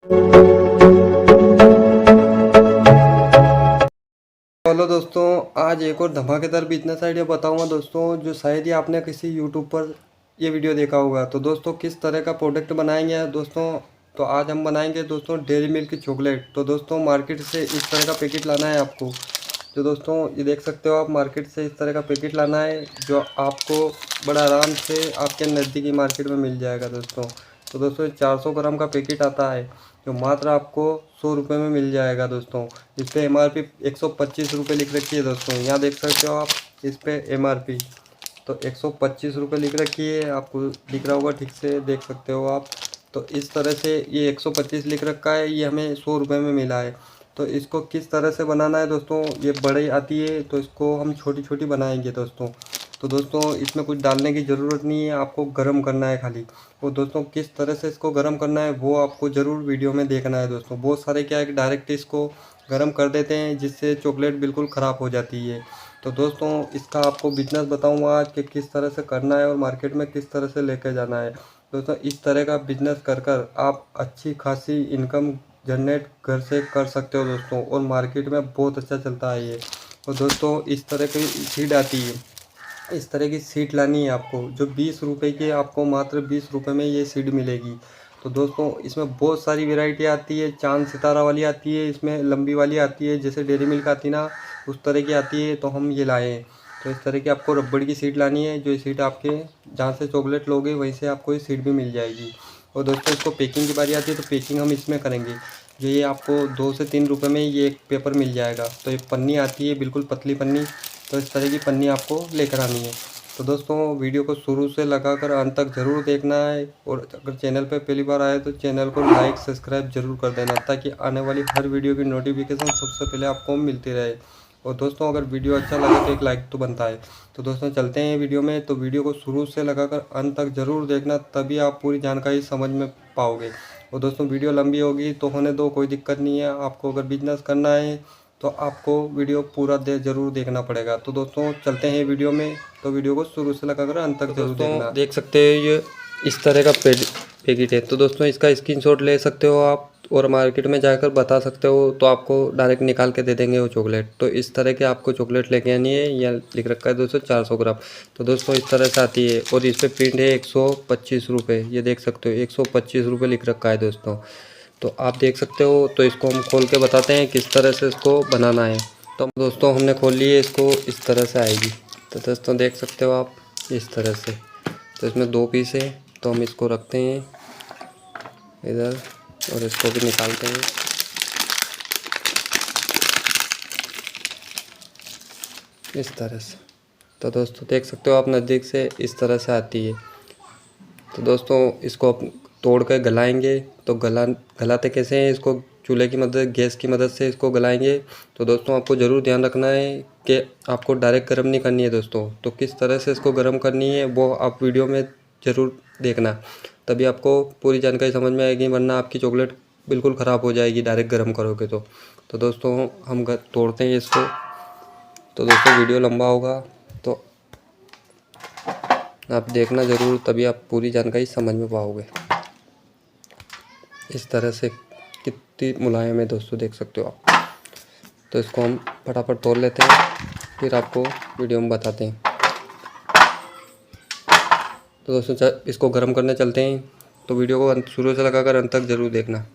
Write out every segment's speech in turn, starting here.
Hello दोस्तों, आज एक और धमाकेदार बिजनेस आइडिया बताऊंगा दोस्तों, जो शायद ही आपने किसी यूट्यूब पर ये वीडियो देखा होगा। तो दोस्तों किस तरह का प्रोडक्ट बनाएंगे दोस्तों, तो आज हम बनाएंगे दोस्तों डेयरी मिल्क की चॉकलेट। तो दोस्तों मार्केट से इस तरह का पैकेट लाना है आपको। तो दोस्तों ये देख सकते हो आप, मार्केट से इस तरह का पैकेट लाना है जो आपको बड़ा आराम से आपके नज़दीकी मार्केट में मिल जाएगा दोस्तों। तो दोस्तों 400 ग्राम का पैकेट आता है जो मात्र आपको 100 रुपये में मिल जाएगा दोस्तों। इस पर MRP 125 रुपये लिख रखी है दोस्तों, यहाँ देख सकते हो आप इस पर MRP। तो 125 रुपये लिख रखी है, आपको दिख रहा होगा, ठीक से देख सकते हो आप। तो इस तरह से ये 125 लिख रखा है, ये हमें 100 रुपये में मिला है। तो इसको किस तरह से बनाना है दोस्तों, ये बड़ी आती है तो इसको हम छोटी छोटी बनाएंगे दोस्तों। तो दोस्तों इसमें कुछ डालने की ज़रूरत नहीं है, आपको गर्म करना है खाली। वो दोस्तों किस तरह से इसको गर्म करना है वो आपको ज़रूर वीडियो में देखना है दोस्तों। बहुत सारे क्या है कि डायरेक्ट इसको गर्म कर देते हैं जिससे चॉकलेट बिल्कुल ख़राब हो जाती है। तो दोस्तों इसका आपको बिजनेस बताऊंगा आज कि किस तरह से करना है और मार्केट में किस तरह से लेकर जाना है दोस्तों। इस तरह का बिजनेस कर कर आप अच्छी खासी इनकम जनरेट घर से कर सकते हो दोस्तों, और मार्केट में बहुत अच्छा चलता है ये। और दोस्तों इस तरह की सीड आती है, इस तरह की सीट लानी है आपको, जो 20 रुपए की, आपको मात्र 20 रुपए में ये सीट मिलेगी। तो दोस्तों इसमें बहुत सारी वैरायटी आती है, चांद सितारा वाली आती है, इसमें लंबी वाली आती है, जैसे डेयरी मिल्क आती ना उस तरह की आती है। तो हम ये लाए हैं। तो इस तरह की आपको रबड़ की सीट लानी है, जो सीट आपके जहाँ से चॉकलेट लोगे वहीं से आपको ये सीट भी मिल जाएगी। और दोस्तों इसको पैकिंग की बारी आती है, तो पैकिंग हम इसमें करेंगे। जो ये आपको 2 से 3 रुपये में ये एक पेपर मिल जाएगा। तो एक पन्नी आती है, बिल्कुल पतली पन्नी, तो इस तरह की पन्नी आपको लेकर आनी है। तो दोस्तों वीडियो को शुरू से लगाकर अंत तक ज़रूर देखना है, और अगर चैनल पर पहली बार आए तो चैनल को लाइक सब्सक्राइब जरूर कर देना, ताकि आने वाली हर वीडियो की नोटिफिकेशन सबसे पहले आपको मिलती रहे। और दोस्तों अगर वीडियो अच्छा लगे तो एक लाइक तो बनता है। तो दोस्तों चलते हैं वीडियो में। तो वीडियो को शुरू से लगाकर अंत तक ज़रूर देखना, तभी आप पूरी जानकारी समझ में पाओगे। और दोस्तों वीडियो लंबी होगी तो होने दो, कोई दिक्कत नहीं है। आपको अगर बिजनेस करना है तो आपको वीडियो पूरा ज़रूर देखना पड़ेगा। तो दोस्तों चलते हैं वीडियो में। तो वीडियो को शुरू से लगाकर अंत तक जरूर देखना। देख सकते हो ये इस तरह का पैकेट है। तो दोस्तों इसका स्क्रीनशॉट ले सकते हो आप, और मार्केट में जाकर बता सकते हो, तो आपको डायरेक्ट निकाल के दे देंगे वो चॉकलेट। तो इस तरह के आपको चॉकलेट लेके आनी है। यह लिख रखा है दोस्तों 400 ग्राम। तो दोस्तों इस तरह से आती है, और इस पर प्रिंट है 125 रुपये, ये देख सकते हो 125 रुपये लिख रखा है दोस्तों। तो आप देख सकते हो। तो इसको हम खोल के बताते हैं किस तरह से इसको बनाना है। तो दोस्तों हमने खोल ली है, इसको इस तरह से आएगी। तो दोस्तों देख सकते हो आप इस तरह से। तो इसमें 2 पीस है, तो हम इसको रखते हैं इधर और इसको भी निकालते हैं इस तरह से। तो दोस्तों देख सकते हो आप नज़दीक से इस तरह से आती है। तो दोस्तों इसको तोड़ कर गलाएंगे। तो गलाते कैसे हैं, इसको चूल्हे की मदद, गैस की मदद से इसको गलाएंगे। तो दोस्तों आपको ज़रूर ध्यान रखना है कि आपको डायरेक्ट गर्म नहीं करनी है दोस्तों। तो किस तरह से इसको गर्म करनी है वो आप वीडियो में ज़रूर देखना, तभी आपको पूरी जानकारी समझ में आएगी, वरना आपकी चॉकलेट बिल्कुल ख़राब हो जाएगी डायरेक्ट गर्म करोगे तो। तो दोस्तों हम तोड़ते हैं इसको। तो दोस्तों वीडियो लंबा होगा तो आप देखना ज़रूर, तभी आप पूरी जानकारी समझ में पाओगे। इस तरह से कितनी मुलायम है दोस्तों, देख सकते हो आप। तो इसको हम फटाफट तोड़ लेते हैं, फिर आपको वीडियो में बताते हैं। तो दोस्तों इसको गर्म करने चलते हैं। तो वीडियो को शुरू से लगाकर अंत तक ज़रूर देखना।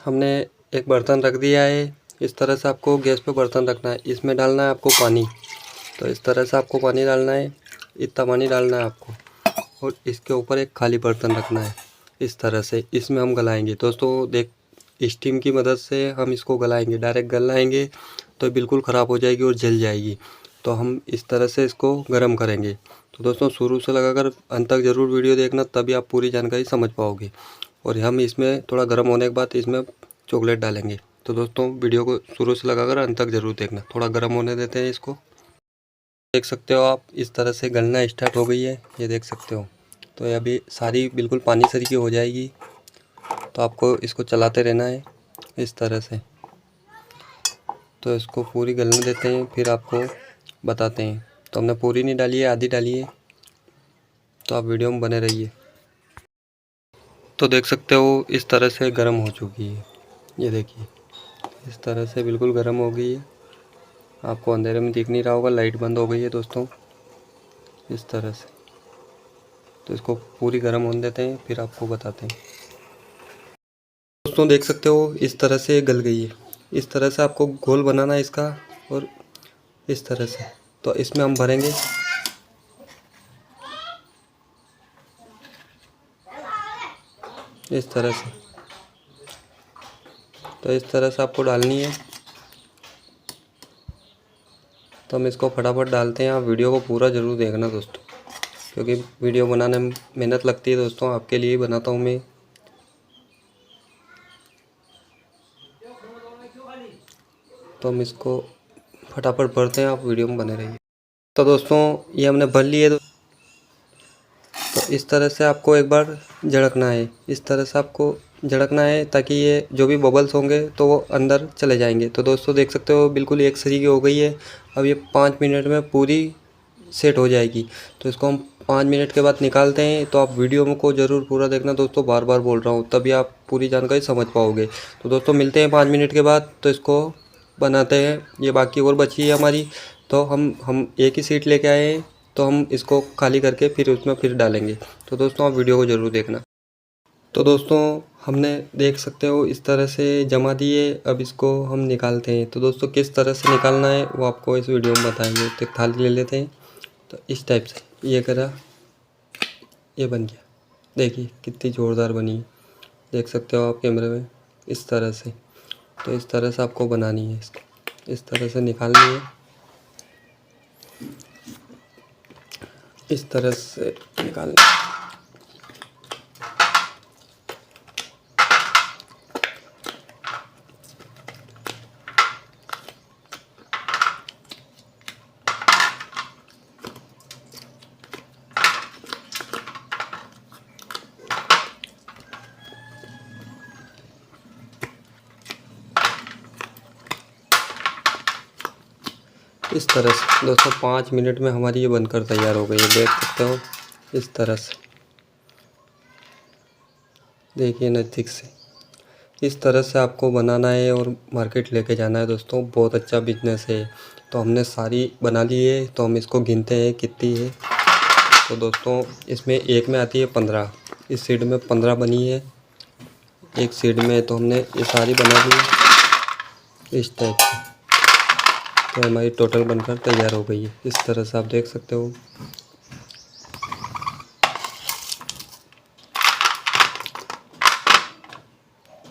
हमने एक बर्तन रख दिया है, इस तरह से आपको गैस पे बर्तन रखना है। इसमें डालना है आपको पानी। तो इस तरह से आपको पानी डालना है, इतना पानी डालना है आपको, और इसके ऊपर एक खाली बर्तन रखना है इस तरह से। इसमें हम गलाएंगे दोस्तों, देख स्टीम की मदद से हम इसको गलाएंगे। डायरेक्ट गलाएंगे तो बिल्कुल ख़राब हो जाएगी और जल जाएगी। तो हम इस तरह से इसको गर्म करेंगे। तो दोस्तों शुरू से लगाकर अंत तक ज़रूर वीडियो देखना, तभी आप पूरी जानकारी समझ पाओगे। और हम इसमें थोड़ा गर्म होने के बाद इसमें चॉकलेट डालेंगे। तो दोस्तों वीडियो को शुरू से लगाकर अंत तक ज़रूर देखना। थोड़ा गर्म होने देते हैं इसको। देख सकते हो आप इस तरह से गलना स्टार्ट हो गई है, ये देख सकते हो। तो ये अभी सारी बिल्कुल पानी सरी की हो जाएगी। तो आपको इसको चलाते रहना है इस तरह से। तो इसको पूरी गलने देते हैं, फिर आपको बताते हैं। तो हमने पूरी नहीं डाली है, आधी डाली है। तो आप वीडियो में बने रहिए। तो देख सकते हो इस तरह से गर्म हो चुकी है। ये देखिए इस तरह से बिल्कुल गर्म हो गई है। आपको अंधेरे में दिख नहीं रहा होगा, लाइट बंद हो गई है दोस्तों इस तरह से। तो इसको पूरी गर्म होने देते हैं, फिर आपको बताते हैं। दोस्तों देख सकते हो इस तरह से गल गई है। इस तरह से आपको घोल बनाना है इसका, और इस तरह से। तो इसमें हम भरेंगे इस तरह से। तो इस तरह से आपको डालनी है। तो हम इसको फटाफट डालते हैं। आप वीडियो को पूरा ज़रूर देखना दोस्तों, क्योंकि वीडियो बनाने में मेहनत लगती है दोस्तों, आपके लिए ही बनाता हूँ मैं। तो हम इसको फटाफट भरते हैं, आप वीडियो में बने रहिए। तो दोस्तों ये हमने भर लिए। तो इस तरह से आपको एक बार झड़कना है, इस तरह से आपको झड़कना है, ताकि ये जो भी बबल्स होंगे तो वो अंदर चले जाएंगे। तो दोस्तों देख सकते हो बिल्कुल एक सरी की हो गई है। अब ये 5 मिनट में पूरी सेट हो जाएगी। तो इसको हम 5 मिनट के बाद निकालते हैं। तो आप वीडियो में को ज़रूर पूरा देखना दोस्तों, बार बार बोल रहा हूँ, तभी आप पूरी जानकारी समझ पाओगे। तो दोस्तों मिलते हैं 5 मिनट के बाद। तो इसको बनाते हैं। ये बाकी और बची है हमारी। तो हम एक ही सीट लेके आए हैं, तो हम इसको खाली करके फिर उसमें फिर डालेंगे। तो दोस्तों आप वीडियो को ज़रूर देखना। तो दोस्तों हमने देख सकते हो इस तरह से जमा दिए। अब इसको हम निकालते हैं। तो दोस्तों किस तरह से निकालना है वो आपको इस वीडियो में बताएंगे। तो एक थाली ले लेते हैं। तो इस टाइप से ये करा, ये बन गया। देखिए कितनी ज़ोरदार बनी है, देख सकते हो आप कैमरे में इस तरह से। तो इस तरह से आपको बनानी है, इसको इस तरह से निकालनी है, इस तरह से निकालनी है। इस तरह से दोस्तों 5 मिनट में हमारी ये बनकर तैयार हो गई है, देख सकते हो इस तरह से। देखिए नज़दीक से इस तरह से आपको बनाना है और मार्केट लेके जाना है दोस्तों। बहुत अच्छा बिजनेस है। तो हमने सारी बना ली है। तो हम इसको गिनते हैं कितनी है। तो दोस्तों इसमें एक में आती है 15, इस सीड में 15 बनी है एक सीड में। तो हमने ये सारी बना ली है इस टाइप से। तो हमारी टोटल बनकर तैयार हो गई है इस तरह से, आप देख सकते हो।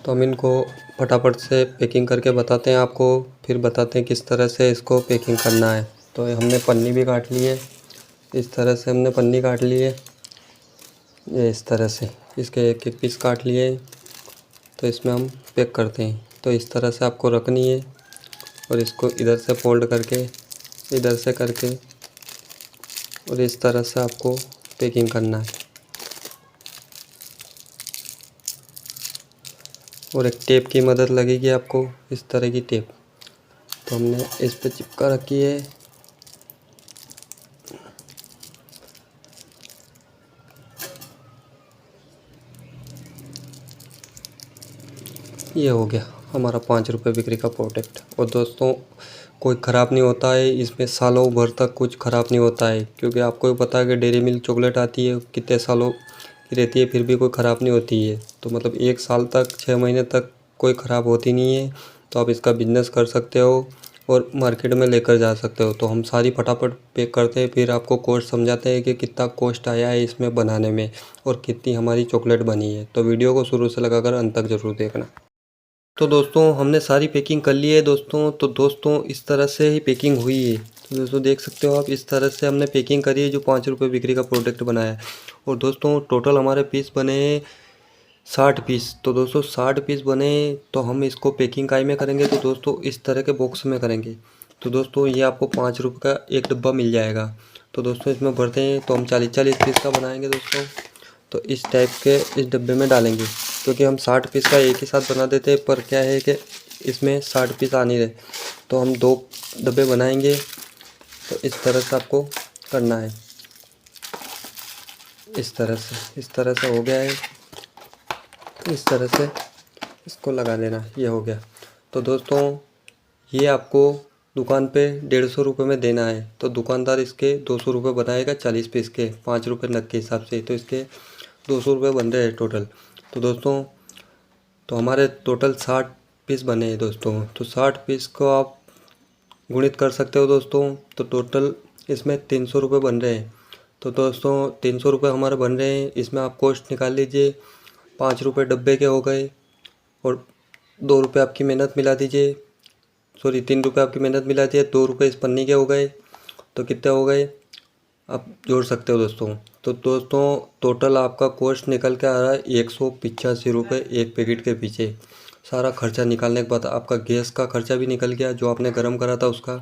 तो हम इनको फटाफट से पैकिंग करके बताते हैं आपको, फिर बताते हैं किस तरह से इसको पैकिंग करना है। तो हमने पन्नी भी काट ली है, इस तरह से हमने पन्नी काट ली है। ये इस तरह से इसके एक एक पीस काट लिए। तो इसमें हम पैक करते हैं। तो इस तरह से आपको रखनी है, और इसको इधर से फोल्ड करके इधर से करके और इस तरह से आपको पैकिंग करना है। और एक टेप की मदद लगेगी आपको, इस तरह की टेप। तो हमने इस पे चिपका रखी है। ये हो गया हमारा 5 रुपये बिक्री का प्रोडक्ट। और दोस्तों कोई ख़राब नहीं होता है इसमें, सालों भर तक कुछ ख़राब नहीं होता है। क्योंकि आपको भी पता है कि डेयरी मिल्क चॉकलेट आती है कितने सालों की रहती है, फिर भी कोई ख़राब नहीं होती है। तो मतलब 1 साल तक 6 महीने तक कोई ख़राब होती नहीं है। तो आप इसका बिजनेस कर सकते हो और मार्केट में लेकर जा सकते हो। तो हम सारी फटाफट पैक करते हैं, फिर आपको कॉस्ट समझाते हैं कि कितना कॉस्ट आया है इसमें बनाने में और कितनी हमारी चॉकलेट बनी है। तो वीडियो को शुरू से लगाकर अंत तक ज़रूर देखना। तो दोस्तों हमने सारी पैकिंग कर ली है दोस्तों। तो दोस्तों इस तरह से ही पैकिंग हुई है। तो दोस्तों देख सकते हो आप, इस तरह से हमने पैकिंग करी है जो 5 रुपये बिक्री का प्रोडक्ट बनाया है। और दोस्तों टोटल हमारे पीस बने हैं 60 पीस। तो दोस्तों 60 पीस बने। तो हम इसको पैकिंग काय में करेंगे, तो दोस्तों इस तरह के बॉक्स में करेंगे। तो दोस्तों ये आपको 5 रुपये का एक डब्बा मिल जाएगा। तो दोस्तों इसमें भरते हैं। तो हम 40-40 पीस का बनाएंगे दोस्तों। तो इस टाइप के इस डब्बे में डालेंगे, क्योंकि हम 60 पीस का एक ही साथ बना देते हैं। पर क्या है कि इसमें 60 पीस आ नहीं रहे, तो हम 2 डब्बे बनाएंगे। तो इस तरह से आपको करना है, इस तरह से हो गया है। इस तरह से इसको लगा लेना। ये हो गया। तो दोस्तों ये आपको दुकान पे 150 रुपये में देना है, तो दुकानदार इसके 200 रुपये बनाएगा 40 पीस के, 5 रुपये नग के हिसाब से, तो इसके 200 रुपये बन रहे हैं टोटल। तो दोस्तों तो हमारे टोटल 60 पीस बने हैं दोस्तों। तो 60 पीस को आप गुणित कर सकते हो दोस्तों। तो टोटल इसमें 300 रुपये बन रहे हैं। तो दोस्तों 300 रुपये हमारे बन रहे हैं, इसमें आप कॉस्ट निकाल लीजिए। 5 रुपये डब्बे के हो गए और 2 रुपये आपकी मेहनत मिला दीजिए, सॉरी 3 रुपये आपकी मेहनत मिला दीजिए, 2 रुपये इस पन्नी के हो गए। तो कितने हो गए आप जोड़ सकते हो दोस्तों। तो दोस्तों टोटल आपका कॉस्ट निकल के आ रहा है 185 रुपये एक पैकेट के पीछे। सारा खर्चा निकालने के बाद आपका गैस का खर्चा भी निकल गया जो आपने गर्म करा था उसका।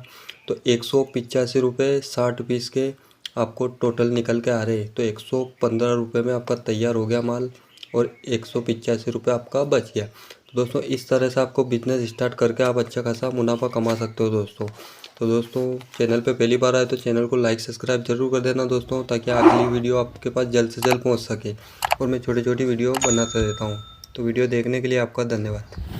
तो 185 रुपये 60 पीस के आपको टोटल निकल के आ रहे हैं। तो 115 रुपये में आपका तैयार हो गया माल और 185 रुपये आपका बच गया। तो दोस्तों इस तरह से आपको बिजनेस स्टार्ट करके आप अच्छा खासा मुनाफा कमा सकते हो दोस्तों। तो दोस्तों चैनल पे पहली बार आए तो चैनल को लाइक सब्सक्राइब जरूर कर देना दोस्तों, ताकि अगली वीडियो आपके पास जल्द से जल्द पहुंच सके। और मैं छोटी छोटी वीडियो बनाता रहता हूं। तो वीडियो देखने के लिए आपका धन्यवाद।